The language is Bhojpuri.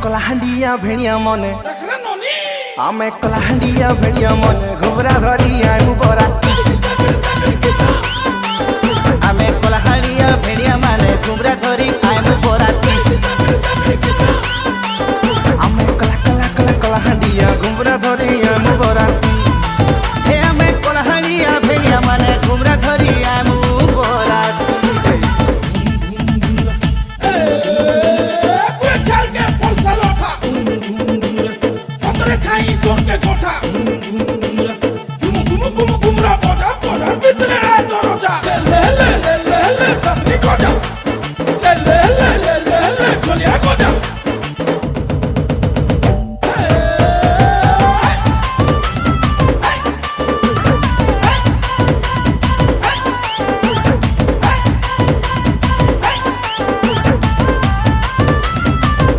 कलाहांडिया भेड़िया मने आमे कलाहांडिया भेड़िया मने घुबरा धरी आगु बराती आमे कलाहांडिया भेड़िया माने घुमरा धरी